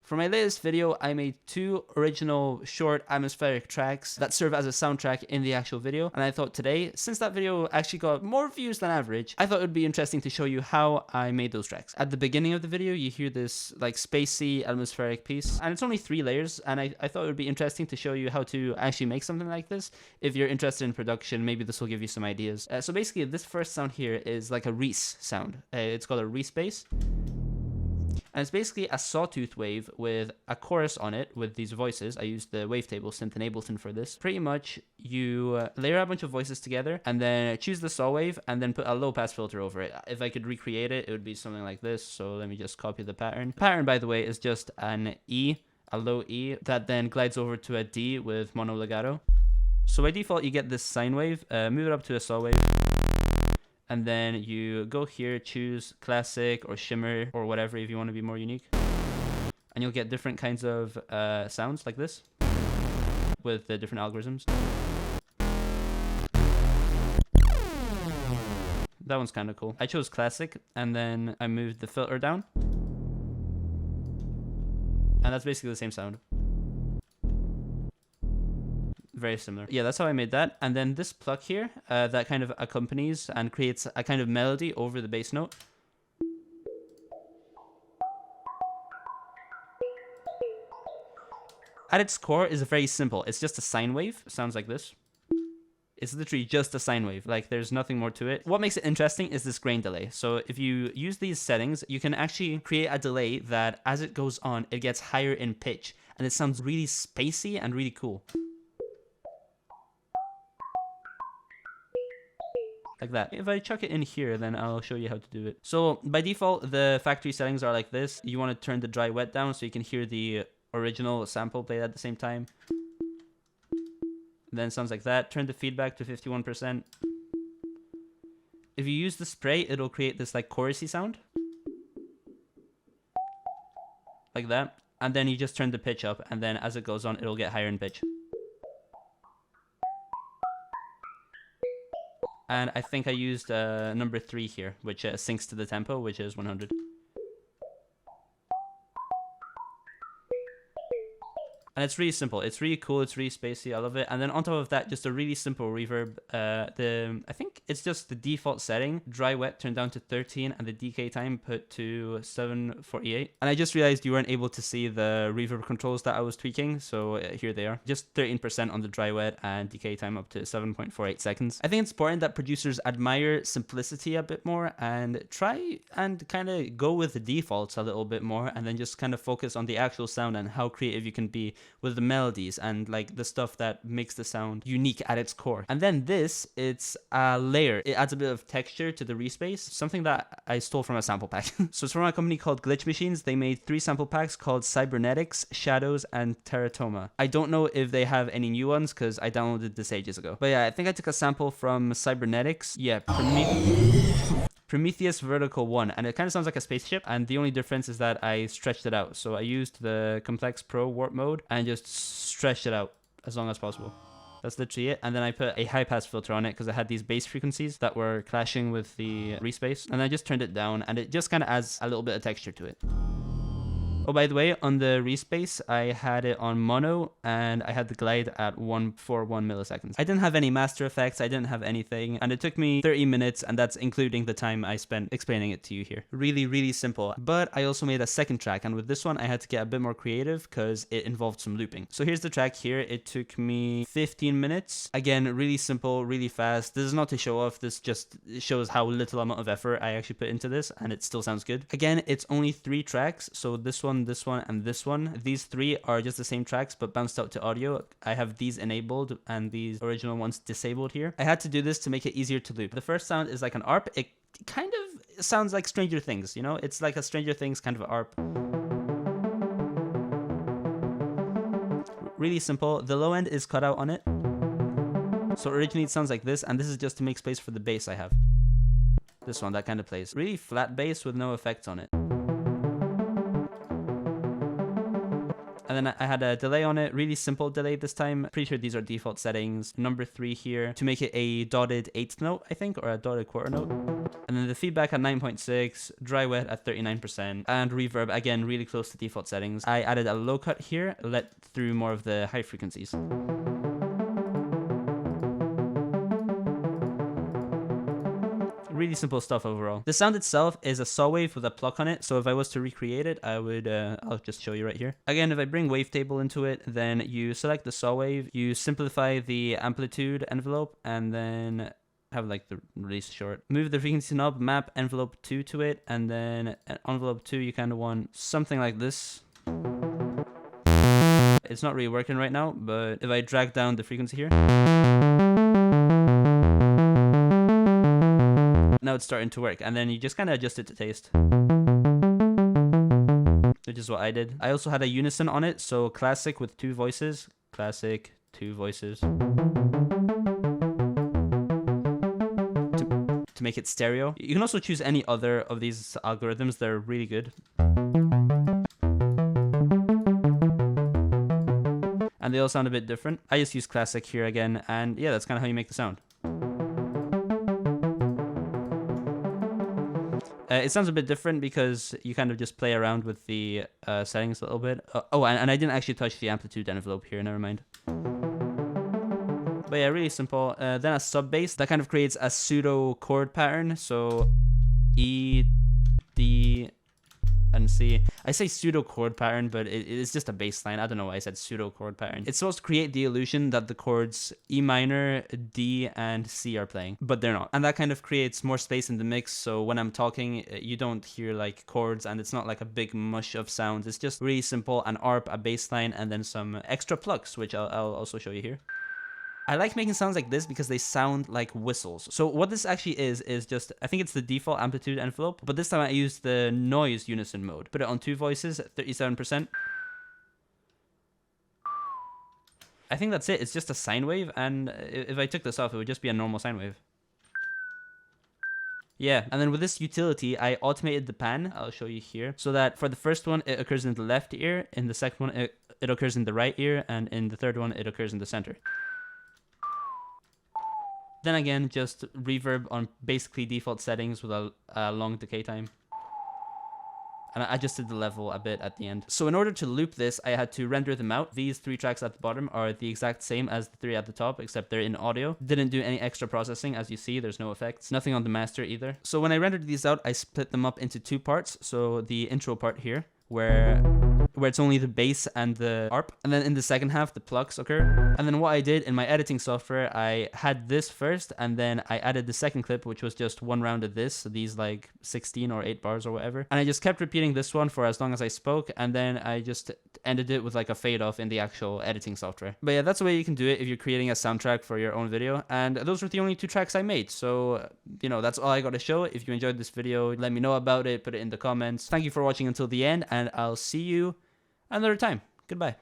For my latest video, I made 2 original short atmospheric tracks that serve as a soundtrack in the actual video, and I thought today, since that video actually got more views than average, I thought it would be interesting to show you how I made those tracks. At the beginning of the video, you hear this like spacey atmospheric piece, and it's only 3 layers, and I thought it would be interesting to show you how to actually make something like this. If you're interested in production, maybe this will give you some ideas. So basically, this first sound here is like a Reese sound. It's called a Reese bass. And it's basically a sawtooth wave with a chorus on it with these voices. I used the wavetable synth in Ableton for this. Pretty much, you layer a bunch of voices together and then choose the saw wave and then put a low pass filter over it. If I could recreate it, it would be something like this. So let me just copy the pattern. The pattern, by the way, is just an E, a low E, that then glides over to a D with mono legato. So by default, you get this sine wave, move it up to a saw wave. And then you go here, choose classic or shimmer or whatever if you want to be more unique. And you'll get different kinds of sounds like this with the different algorithms. That one's kind of cool. I chose classic and then I moved the filter down. And that's basically the same sound. Very similar. Yeah, that's how I made that. And then this pluck here, that kind of accompanies and creates a kind of melody over the bass note. At its core is very simple. It's just a sine wave. It sounds like this. It's literally just a sine wave. Like, there's nothing more to it. What makes it interesting is this grain delay. So if you use these settings, you can actually create a delay that as it goes on, it gets higher in pitch. And it sounds really spacey and really cool. Like that. If I chuck it in here, then I'll show you how to do it. So by default, the factory settings are like this. You want to turn the dry wet down so you can hear the original sample played at the same time. Then it sounds like that. Turn the feedback to 51%. If you use the spray, it'll create this like chorusy sound. Like that. And then you just turn the pitch up, and then as it goes on, it'll get higher in pitch. And I think I used number 3 here, which syncs to the tempo, which is 100. And it's really simple. It's really cool. It's really spacey. I love it. And then on top of that, just a really simple reverb. I think it's just the default setting. Dry wet turned down to 13 and the decay time put to 748. And I just realized you weren't able to see the reverb controls that I was tweaking. So here they are. Just 13% on the dry wet and decay time up to 7.48 seconds. I think it's important that producers admire simplicity a bit more and try and kind of go with the defaults a little bit more and then just kind of focus on the actual sound and how creative you can be with the melodies and like the stuff that makes the sound unique at its core. And then this, it's a layer. It adds a bit of texture to the respace, something that I stole from a sample pack. So it's from a company called Glitch Machines. They made 3 sample packs called Cybernetics, Shadows, and Teratoma. I don't know if they have any new ones because I downloaded this ages ago. But yeah, I think I took a sample from Cybernetics. Yeah, Prometheus Vertical 1, and it kind of sounds like a spaceship, and the only difference is that I stretched it out. So I used the Complex Pro warp mode and just stretched it out as long as possible. That's literally it. And then I put a high pass filter on it because I had these bass frequencies that were clashing with the respace, and I just turned it down, and it just kind of adds a little bit of texture to it. Oh, by the way, on the respace, I had it on mono, and I had the glide at 141 milliseconds. I didn't have any master effects, I didn't have anything, and it took me 30 minutes, and that's including the time I spent explaining it to you here. Really, really simple. But I also made a second track, and with this one, I had to get a bit more creative because it involved some looping. So here's the track here. It took me 15 minutes. Again, really simple, really fast. This is not to show off, this just shows how little amount of effort I actually put into this, and it still sounds good. Again, it's only 3 tracks, so this one, and this one. These 3 are just the same tracks but bounced out to audio. I have these enabled and these original ones disabled here. I had to do this to make it easier to loop. The first sound is like an ARP. It kind of sounds like Stranger Things, you know? It's like a Stranger Things kind of ARP. Really simple. The low end is cut out on it. So originally it sounds like this, and this is just to make space for the bass I have. This one, that kind of plays. Really flat bass with no effects on it. And then I had a delay on it, really simple delay this time. Pretty sure these are default settings. Number 3 here to make it a dotted 8th note, I think, or a dotted quarter note. And then the feedback at 9.6, dry wet at 39%, and reverb, again, really close to default settings. I added a low cut here, let through more of the high frequencies. Really simple stuff overall. The sound itself is a saw wave with a pluck on it, so if I was to recreate it, I would, I'll just show you right here. Again, if I bring wavetable into it, then you select the saw wave, you simplify the amplitude envelope, and then have like the release short. Move the frequency knob, map envelope 2 to it, and then envelope 2 you kind of want something like this. It's not really working right now, but if I drag down the frequency here, now it's starting to work, and then you just kind of adjust it to taste, which is what I did. I also had a unison on it, so classic with 2 voices, classic, 2 voices, to make it stereo. You can also choose any other of these algorithms, they're really good. And they all sound a bit different. I just use classic here again, and yeah, that's kind of how you make the sound. It sounds a bit different because you kind of just play around with the settings a little bit. Oh, and I didn't actually touch the amplitude envelope here, never mind. But yeah, really simple. Then a sub bass that kind of creates a pseudo chord pattern. So E, D, and C. I say pseudo chord pattern, but it's just a bass line. I don't know why I said pseudo chord pattern. It's supposed to create the illusion that the chords E minor, D, and C are playing, but they're not. And that kind of creates more space in the mix. So when I'm talking, you don't hear like chords, and it's not like a big mush of sounds. It's just really simple, an ARP, a bass line, and then some extra plucks, which I'll also show you here. I like making sounds like this because they sound like whistles. So what this actually is just, I think it's the default amplitude envelope, but this time I used the noise unison mode. Put it on 2 voices, 37%. I think that's it. It's just a sine wave, and if I took this off, it would just be a normal sine wave. Yeah, and then with this utility, I automated the pan. I'll show you here. So that for the first one, it occurs in the left ear. In the second one, it occurs in the right ear. And in the third one, it occurs in the center. Then again, just reverb on basically default settings with a long decay time. And I adjusted the level a bit at the end. So in order to loop this, I had to render them out. These 3 tracks at the bottom are the exact same as the 3 at the top, except they're in audio. Didn't do any extra processing. As you see, there's no effects. Nothing on the master either. So when I rendered these out, I split them up into 2 parts. So the intro part here, where it's only the bass and the ARP, and then in the second half the plucks occur. And then what I did in my editing software, I had this first, and then I added the second clip, which was just 1 round of this, so these like 16 or 8 bars or whatever, and I just kept repeating this one for as long as I spoke, and then I just ended it with like a fade off in the actual editing software. But yeah, that's the way you can do it if you're creating a soundtrack for your own video. And those were the only 2 tracks I made, so you know, that's all I got to show. If you enjoyed this video, let me know about it, put it in the comments. Thank you for watching until the end, and I'll see you another time. Goodbye.